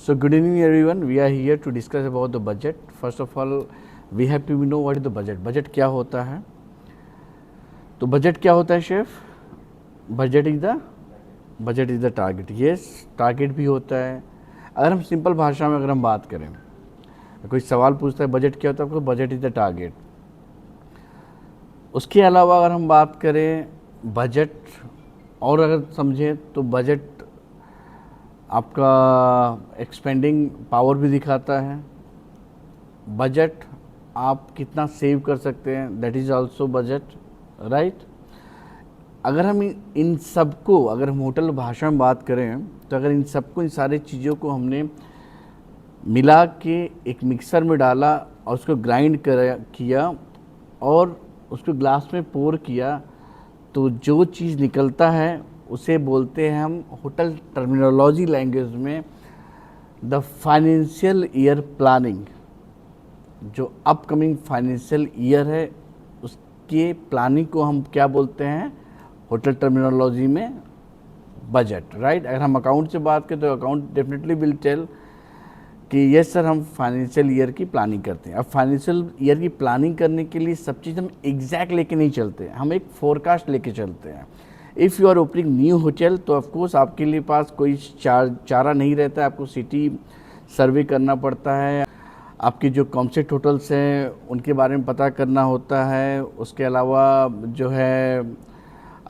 So good evening everyone. We are here to discuss about the budget. First of all, we have to know what is the budget. Budget क्या होता है? तो budget क्या होता है chef? Budget is the target. Yes, target भी होता है. अगर हम सिंपल भाषा में अगर हम बात करें, कोई सवाल पूछता है बजट क्या होता है, आपको बजट इज द टारगेट. उसके अलावा अगर हम बात करें बजट और अगर समझें तो बजट आपका एक्सपेंडिंग पावर भी दिखाता है. बजट आप कितना सेव कर सकते हैं, that is also budget, right. अगर हम इन सबको, अगर हम होटल भाषा में बात करें तो अगर इन सबको, इन सारी चीज़ों को हमने मिला के एक मिक्सर में डाला और उसको ग्राइंड किया और उसको ग्लास में पोर किया, तो जो चीज़ निकलता है उसे बोलते हैं हम होटल टर्मिनोलॉजी लैंग्वेज में द फाइनेंशियल ईयर प्लानिंग. जो अपकमिंग फाइनेंशियल ईयर है उसके प्लानिंग को हम क्या बोलते हैं होटल टर्मिनोलॉजी में? Budget, right. अगर हम अकाउंट से बात करें तो अकाउंट डेफिनेटली विल टेल कि यस सर हम फाइनेंशियल ईयर की प्लानिंग करते हैं. अब फाइनेंशियल ईयर की प्लानिंग करने के लिए सब चीज़ हम एग्जैक्ट लेके नहीं चलते, हम एक फोरकास्ट लेके चलते हैं. If you are opening new hotel तो ऑफकोर्स आपके लिए पास कोई चारा नहीं रहता है, आपको सिटी सर्वे करना पड़ता है, आपकी जो कॉन्सेप्ट होटल्स हैं उनके बारे में पता करना होता है. उसके अलावा जो है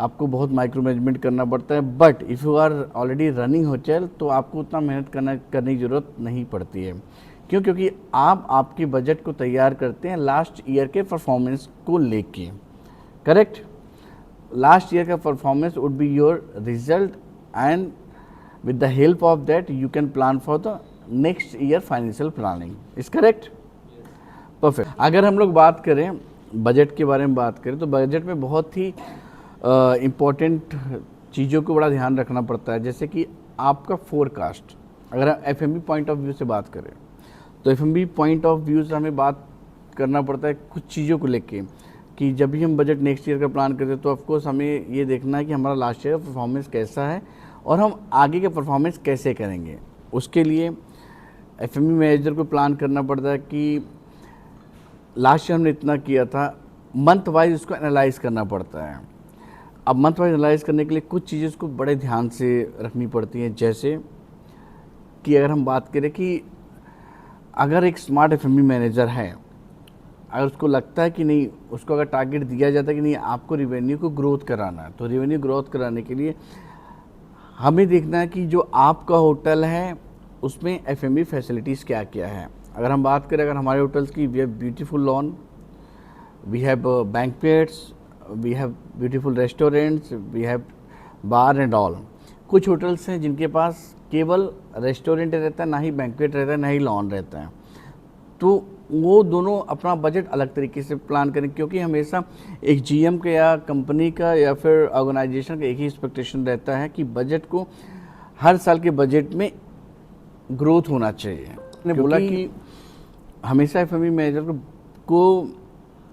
आपको बहुत माइक्रो मैनेजमेंट करना पड़ता है. But if you are already running hotel तो आपको उतना मेहनत करने की ज़रूरत नहीं पड़ती है. क्यों? क्योंकि आप आपके बजट को तैयार करते हैं लास्ट ईयर के परफॉर्मेंस को लेके. करेक्ट. लास्ट ईयर का performance would be your result and with the help of that you can plan for the next year financial planning. Is correct? Perfect. अगर हम लोग बात करें बजट के बारे में बात करें तो बजट में बहुत ही इम्पॉर्टेंट चीज़ों को बड़ा ध्यान रखना पड़ता है. जैसे कि आपका फोरकास्ट, अगर हम एफएमबी पॉइंट ऑफ व्यू से बात करें तो एफएमबी पॉइंट ऑफ व्यू से हमें बात करना पड़ता है कुछ चीज़ों को लेके कि जब भी हम बजट नेक्स्ट ईयर का प्लान करते हैं तो ऑफकोर्स हमें ये देखना है कि हमारा लास्ट ईयर का परफॉर्मेंस कैसा है और हम आगे का परफॉर्मेंस कैसे करेंगे. उसके लिए एफएमबी मैनेजर को प्लान करना पड़ता है कि लास्ट ईयर हमने इतना किया था, मंथ वाइज उसको एनालाइज करना पड़ता है. अब मंथ वाइज एनालाइज करने के लिए कुछ चीज़ें उसको बड़े ध्यान से रखनी पड़ती हैं. जैसे कि अगर हम बात करें कि अगर एक स्मार्ट एफएमबी मैनेजर है, अगर उसको लगता है कि नहीं, उसको अगर टारगेट दिया जाता है कि नहीं आपको रेवेन्यू को ग्रोथ कराना है, तो रेवेन्यू ग्रोथ कराने के लिए हमें देखना है कि जो आपका होटल है उसमें एफएमबी फैसिलिटीज़ क्या क्या है. अगर हम बात करें अगर हमारे होटल्स की, we have beautiful lawn, we have banquets, we have beautiful restaurants, we have bar and all. कुछ होटल्स हैं जिनके पास केवल रेस्टोरेंट रहता है, ना ही बैंक्वेट रहता है, ना ही लॉन रहता है. तो वो दोनों अपना बजट अलग तरीके से प्लान करें, क्योंकि हमेशा एक जीएम का या कंपनी का या फिर ऑर्गेनाइजेशन का एक ही एक्सपेक्टेशन रहता है कि बजट को हर साल के बजट में ग्रोथ होना चाहिए. मैंने बोला कि हमेशा एफएमबी मैनेजर को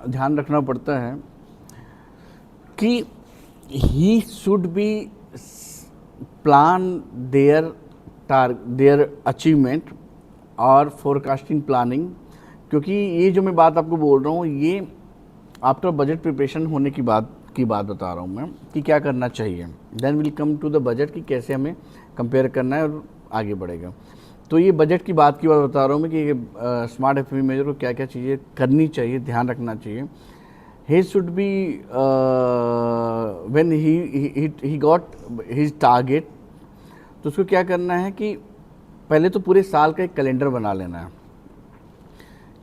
ध्यान रखना पड़ता है कि he should be plan their achievement और फोरकास्टिंग प्लानिंग. क्योंकि ये जो मैं बात आपको बोल रहा हूँ ये आफ्टर बजट प्रिपरेशन होने की बात बता रहा हूँ मैं कि क्या करना चाहिए. Then will come to the budget कि कैसे हमें कंपेयर करना है और आगे बढ़ेगा. तो ये बजट की बात बता रहा हूँ मैं कि स्मार्ट एफएमबी मैनेजर को क्या क्या चीज़ें करनी चाहिए, ध्यान रखना चाहिए. He should be when he got his target, तो उसको क्या करना है कि पहले तो पूरे साल का एक कैलेंडर बना लेना है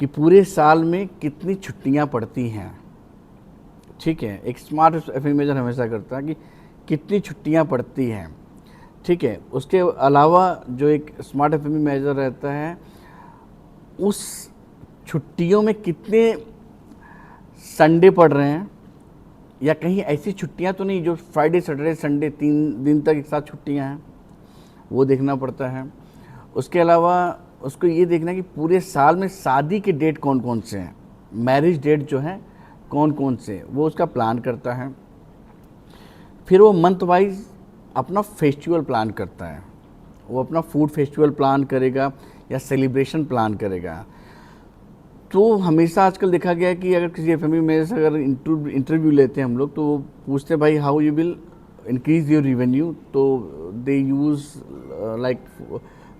कि पूरे साल में कितनी छुट्टियां पड़ती हैं. ठीक है, एक स्मार्ट एफएमबी मैनेजर हमेशा करता है कि कितनी छुट्टियां पड़ती हैं. ठीक है. उसके अलावा जो एक स्मार्ट एफएमबी मैनेजर रहता है उस छुट्टियों में कितने संडे पड़ रहे हैं या कहीं ऐसी छुट्टियां तो नहीं जो फ्राइडे सैटरडे संडे 3 दिन तक एक साथ छुट्टियां हैं, वो देखना पड़ता है. उसके अलावा उसको ये देखना है कि पूरे साल में शादी के डेट कौन कौन से हैं, मैरिज डेट जो हैं कौन कौन से, वो उसका प्लान करता है. फिर वो मंथ वाइज अपना फेस्टिवल प्लान करता है. वो अपना फूड फेस्टिवल प्लान करेगा या सेलिब्रेशन प्लान करेगा। तो हमेशा आजकल देखा गया है कि अगर किसी एफएमई में से अगर इंटरव्यू लेते हैं हम लोग, तो वो पूछते हैं भाई how you will increase your revenue, तो दे यूज़ लाइक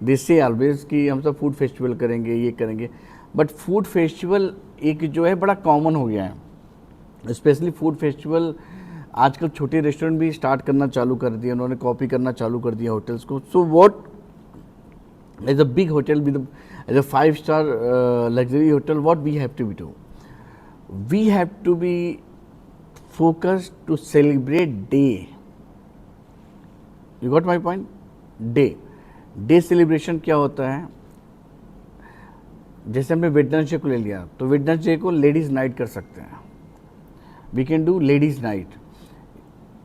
दे से ऑलवेज कि हम सब फूड फेस्टिवल करेंगे, ये करेंगे। बट फूड फेस्टिवल एक जो है बड़ा कॉमन हो गया है। स्पेशली फूड फेस्टिवल आजकल छोटे रेस्टोरेंट भी स्टार्ट करना चालू कर दिए, उन्होंने कॉपी करना चालू कर दिया होटल्स को। So what as a big hotel with as a 5-star luxury hotel, what we have to be do? We have to be focused to celebrate day. You got my point? Day celebration क्या होता है? जैसे हमने Wednesday को ले लिया, तो Wednesday को लेडीज़ नाइट कर सकते हैं। We can do ladies night.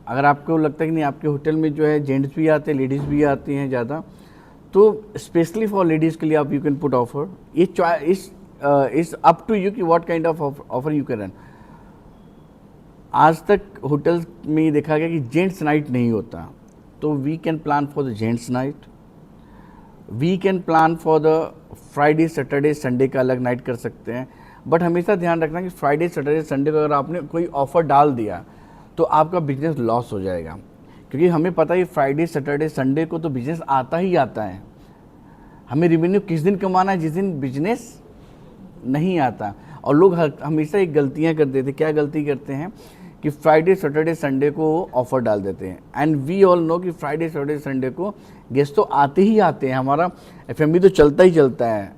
अगर आपको लगता है कि नहीं आपके होटल में जो है जेंट्स भी आते हैं, लेडीज़ भी आती हैं ज़्यादा, तो स्पेशली फॉर लेडीज़ के लिए आप यू कैन पुट ऑफर। ये इस अप टू यू कि what kind of offer you can run. आज तक होटल्स में देखा गया कि जेंट्स नाइट नहीं होता, तो we can plan for the gents night, we can plan for the Friday Saturday Sunday का अलग नाइट कर सकते हैं। बट हमेशा ध्यान रखना कि फ्राइडे सैटरडे संडे को अगर आपने कोई ऑफ़र डाल दिया तो आपका बिजनेस लॉस हो जाएगा, क्योंकि हमें पता है फ्राइडे सैटरडे संडे को तो बिजनेस आता ही आता है। हमें रेवेन्यू किस दिन कमाना है? जिस दिन बिजनेस नहीं आता। और लोग हमेशा एक गलतियां कर देते, क्या गलती करते हैं कि फ्राइडे सैटरडे संडे को ऑफर डाल देते हैं। एंड वी ऑल नो कि फ्राइडे सैटरडे संडे को गेस्ट तो आते ही आते हैं, हमारा एफएमबी तो चलता ही चलता है।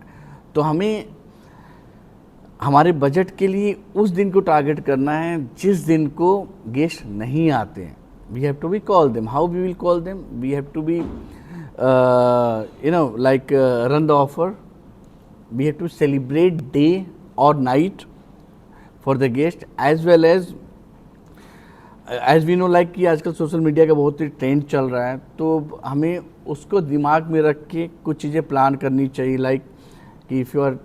तो हमें हमारे बजट के लिए उस दिन को टारगेट करना है जिस दिन को गेस्ट नहीं आते हैं। We have to be call them. How we will call them? We have to be run the offer. We have to celebrate day or night for the guest, as well as we know like कि आजकल social media का बहुत ही trend चल रहा है, तो हमें उसको दिमाग में रख के कुछ चीज़ें प्लान करनी चाहिए। लाइक कि if you are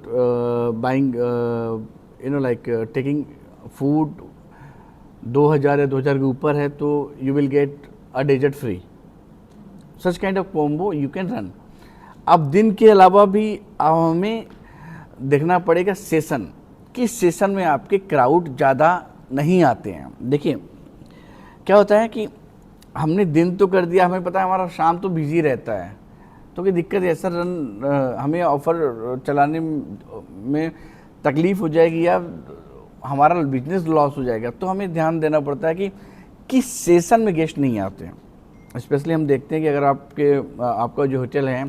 buying taking food 2000 या 2000 के ऊपर है, तो you will get a dessert free. Such kind of combo you can run. अब दिन के अलावा भी अब हमें देखना पड़ेगा सेशन, किस सेशन में आपके क्राउड ज़्यादा नहीं आते हैं। देखिए क्या होता है कि हमने दिन तो कर दिया, हमें पता है हमारा शाम तो बिजी रहता है, तो कोई दिक्कत ऐसा हमें ऑफ़र चलाने में तकलीफ़ हो जाएगी या हमारा बिजनेस लॉस हो जाएगा। तो हमें ध्यान देना पड़ता है कि किस सेशन में गेस्ट नहीं आते हैं। स्पेशली हम देखते हैं कि अगर आपका जो होटल है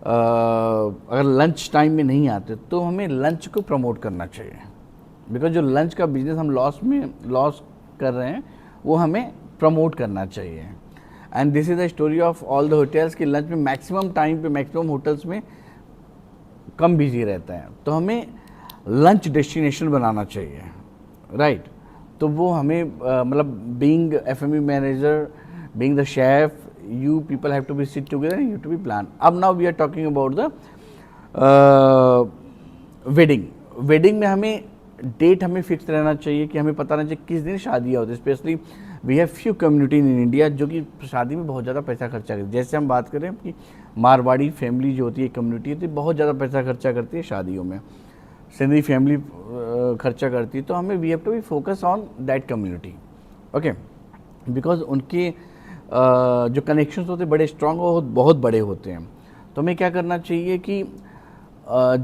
अगर लंच टाइम में नहीं आते, तो हमें लंच को प्रमोट करना चाहिए। बिकॉज जो लंच का बिजनेस हम लॉस कर रहे हैं वो हमें प्रमोट करना चाहिए। And this is the story of all the hotels कि लंच में मैक्सिमम टाइम पे मैक्सिमम होटल्स में कम बिजी रहता है, तो हमें लंच डेस्टिनेशन बनाना चाहिए, राइट। तो वो हमें मतलब being FME manager, being the chef, you people have to be sit together and you have to be plan. अब now we are talking about the wedding में हमें डेट हमें फिक्स रहना चाहिए कि हमें पता रहना चाहिए किस दिन शादियाँ होती है। Specially we have few community in India जो कि शादी में बहुत ज़्यादा पैसा खर्चा करती है। जैसे हम बात करें कि मारवाड़ी फैमिली जो होती है, कम्युनिटी होती है, बहुत ज़्यादा पैसा खर्चा करती है शादियों में। सिंधी फैमिली खर्चा करती है, तो हमें we have to be focus on that community, okay. Because उनके जो कनेक्शंस होते हैं बड़े स्ट्रॉन्ग और बहुत बड़े होते हैं। तो हमें क्या करना चाहिए कि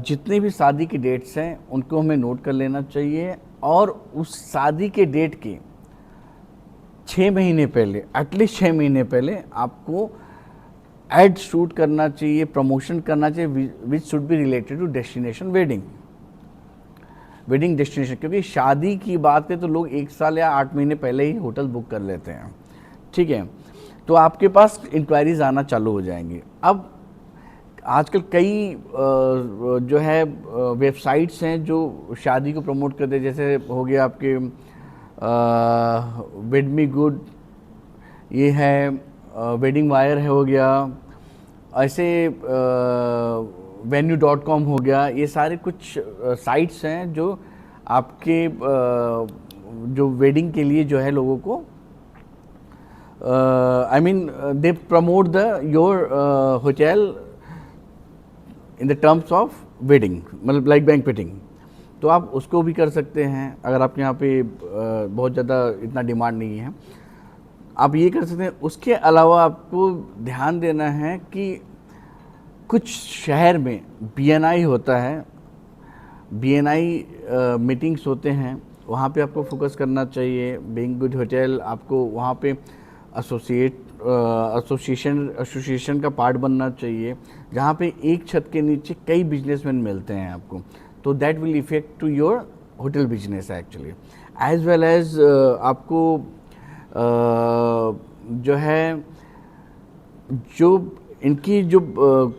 जितने भी शादी की डेट्स हैं उनको हमें नोट कर लेना चाहिए, और उस शादी के डेट के 6 महीने पहले, एटलीस्ट 6 महीने पहले आपको एड शूट करना चाहिए, प्रमोशन करना चाहिए which should be related to destination wedding destination. क्योंकि शादी की बात करें तो लोग 1 साल या 8 महीने पहले ही होटल बुक कर लेते हैं, ठीक है। तो आपके पास इंक्वायरीज आना चालू हो जाएंगी। अब आजकल कई जो है वेबसाइट्स हैं जो शादी को प्रमोट करते हैं, जैसे हो गया आपके वेड मी गुड, ये है वेडिंग वायर है, हो गया ऐसे venue.com हो गया। ये सारे कुछ साइट्स हैं जो आपके जो वेडिंग के लिए जो है लोगों को I mean, they promote your hotel in the terms of wedding, मतलब लाइक बैंक्वेटिंग, तो आप उसको भी कर सकते हैं। अगर आपके यहाँ पे बहुत ज़्यादा इतना डिमांड नहीं है, आप ये कर सकते हैं। उसके अलावा आपको ध्यान देना है कि कुछ शहर में BNI होता है, BNI मीटिंग्स होते हैं, वहाँ पे आपको फोकस करना चाहिए। बीइंग गुड होटल, आपको वहाँ पे एसोसिएशन का पार्ट बनना चाहिए, जहाँ पे एक छत के नीचे कई बिजनेसमैन मिलते हैं आपको, तो that will effect to your hotel business actually. As well as आपको जो है जो इनकी जो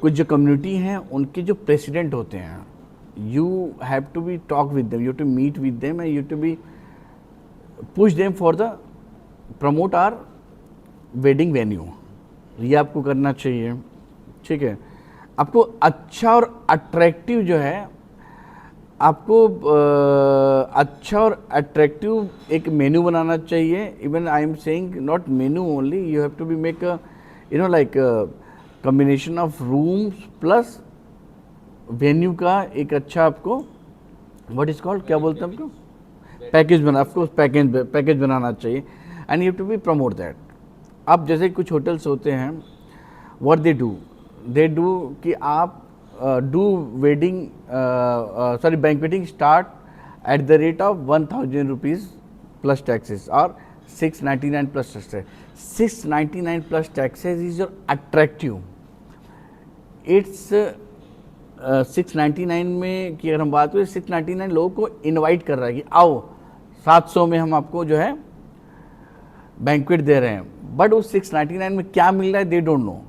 कुछ जो कम्युनिटी हैं उनके जो प्रेसिडेंट होते हैं, you have to be talk with them, you to meet with them and you to be push them for the promote our wedding venue. ये आपको करना चाहिए, ठीक है। आपको अच्छा और अट्रैक्टिव जो है, आपको अच्छा और अट्रैक्टिव एक मेन्यू बनाना चाहिए। Even I am saying not menu only, you have to be make like combination of rooms plus venue का एक अच्छा आपको व्हाट इज कॉल्ड, क्या बोलते हैं आपको, पैकेज बना, आपको पैकेज बनाना चाहिए and you have to be promote that. अब जैसे कुछ होटल्स होते हैं, व्हाट दे डू कि आप do wedding बैंक्वेटिंग start at the rate of 1000 rupees plus taxes और 699 plus taxes. 699 plus taxes is your attractive. It's 699 में की अगर हम बात करें, 699 लोगों को इनवाइट कर रहा है कि आओ 700 में हम आपको जो है बैंक्वेट दे रहे हैं, बट उस 699 में क्या मिल रहा है दे डोंट नो,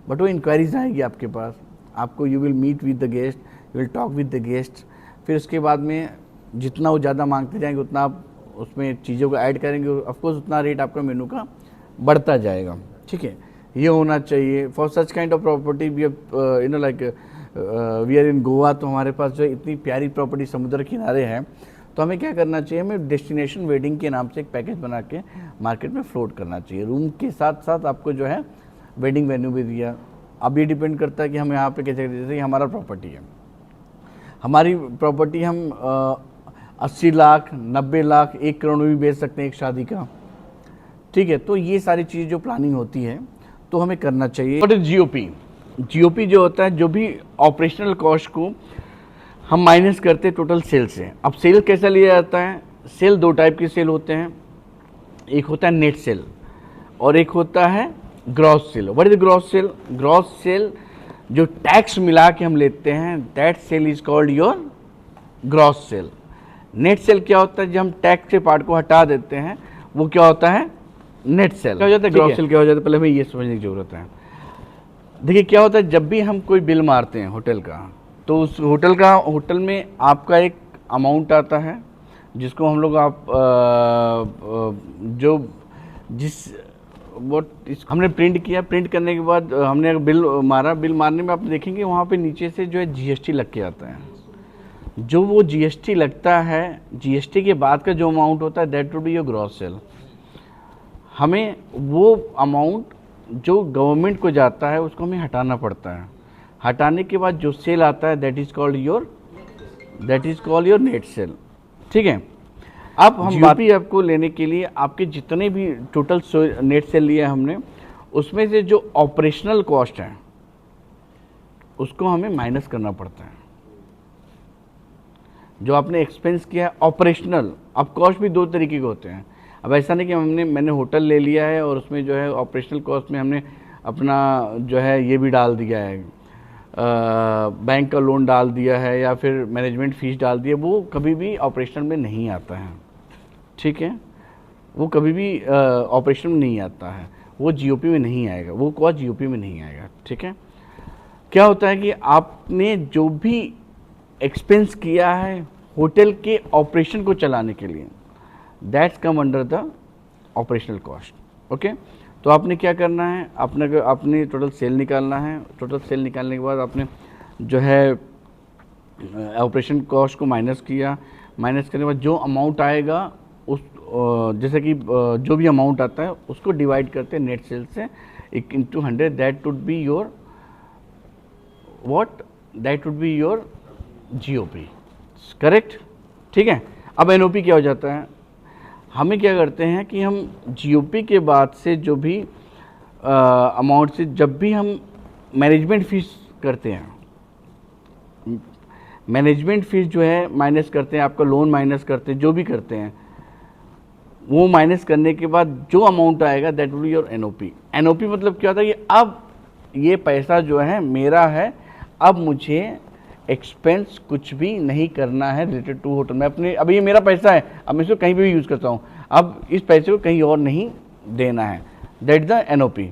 बट वो इंक्वायरीज आएगी आपके पास, आपको you will meet with the guest, you will talk with the guest. फिर उसके बाद में जितना वो ज़्यादा मांगते जाएंगे उतना आप उसमें चीज़ों को ऐड करेंगे, ऑफकोर्स उतना रेट आपका मेनू का बढ़ता जाएगा, ठीक है। ये होना चाहिए for such kind of property. We like we are in Goa, तो हमारे पास जो इतनी प्यारी प्रॉपर्टी समुद्र किनारे है, तो हमें क्या करना चाहिए, हमें डेस्टिनेशन वेडिंग के नाम से एक पैकेज बना के मार्केट में फ्लोट करना चाहिए। रूम के साथ साथ आपको जो है वेडिंग वेन्यू भी दिया। अब ये डिपेंड करता है कि हम यहाँ पे कैसे, जैसे हमारा प्रॉपर्टी है, हमारी प्रॉपर्टी हम 80 लाख 90 लाख 1 करोड़ में भी बेच सकते हैं एक शादी का, ठीक है। तो ये सारी चीज़ जो प्लानिंग होती है तो हमें करना चाहिए। और GOP जो होता है, जो भी ऑपरेशनल कॉस्ट को हम माइनस करते हैं टोटल सेल से। अब सेल कैसा लिया जाता है, सेल 2 टाइप के सेल होते हैं, एक होता है नेट सेल और एक होता है gross sale. What is gross sale? Gross sale जो टैक्स मिला के हम लेते हैं, that sale is called your gross sale. Net sale क्या होता है, जब हम टैक्स के पार्ट को हटा देते हैं वो क्या होता है, नेट सेल क्या हो जाता है, ग्रॉस सेल क्या हो जाता है। पहले हमें ये समझने की जरूरत है। देखिए क्या होता है, जब भी हम कोई बिल मारते हैं होटल का, तो उस होटल में आपका एक अमाउंट आता है जिसको हम लोग हमने प्रिंट किया। प्रिंट करने के बाद हमने बिल मारा, बिल मारने में आप देखेंगे वहाँ पे नीचे से जो है GST लग के आता है। जो वो GST लगता है, GST के बाद का जो अमाउंट होता है, that would be your gross sale. हमें वो अमाउंट जो गवर्नमेंट को जाता है उसको हमें हटाना पड़ता है। हटाने के बाद जो सेल आता है, that is called your net cell, ठीक है। अब हम बात आपको लेने के लिए, आपके जितने भी टोटल नेट सेल लिए हमने, उसमें से जो ऑपरेशनल कॉस्ट है उसको हमें माइनस करना पड़ता है। जो आपने एक्सपेंस किया है ऑपरेशनल, अब कॉस्ट भी 2 तरीके के होते हैं। अब ऐसा नहीं कि मैंने होटल ले लिया है और उसमें जो है ऑपरेशनल कॉस्ट में हमने अपना जो है ये भी डाल दिया है, बैंक का लोन डाल दिया है या फिर मैनेजमेंट फीस डाल दिया, वो कभी भी ऑपरेशनल में नहीं आता है, ठीक है। वो कभी भी ऑपरेशन में नहीं आता है, वो GOP में नहीं आएगा, वो कॉस्ट GOP में नहीं आएगा, ठीक है। क्या होता है कि आपने जो भी एक्सपेंस किया है होटल के ऑपरेशन को चलाने के लिए, that's come under the operational cost, okay. तो आपने क्या करना है, आपने टोटल सेल निकालना है। टोटल सेल निकालने के बाद आपने जो है ऑपरेशन कॉस्ट को माइनस किया। माइनस करने के बाद जो अमाउंट आएगा उस जैसे कि जो भी अमाउंट आता है उसको डिवाइड करते हैं नेट सेल्स से into 100, that would be your what, that would be your GOP, correct. ठीक है, अब एनओपी क्या हो जाता है, हमें क्या करते हैं कि हम जीओपी के बाद से जो भी अमाउंट से जब भी हम मैनेजमेंट फीस करते हैं, मैनेजमेंट फीस जो है माइनस करते हैं, आपका लोन माइनस करते हैं, जो भी करते हैं वो माइनस करने के बाद जो अमाउंट आएगा that will be your NOP. NOP मतलब क्या होता है कि अब ये पैसा जो है मेरा है, अब मुझे एक्सपेंस कुछ भी नहीं करना है रिलेटेड टू होटल। मैं अपने, अब ये मेरा पैसा है, अब मैं इसको कहीं भी यूज़ करता हूँ, अब इस पैसे को कहीं और नहीं देना है, दैट इज द एनओपी।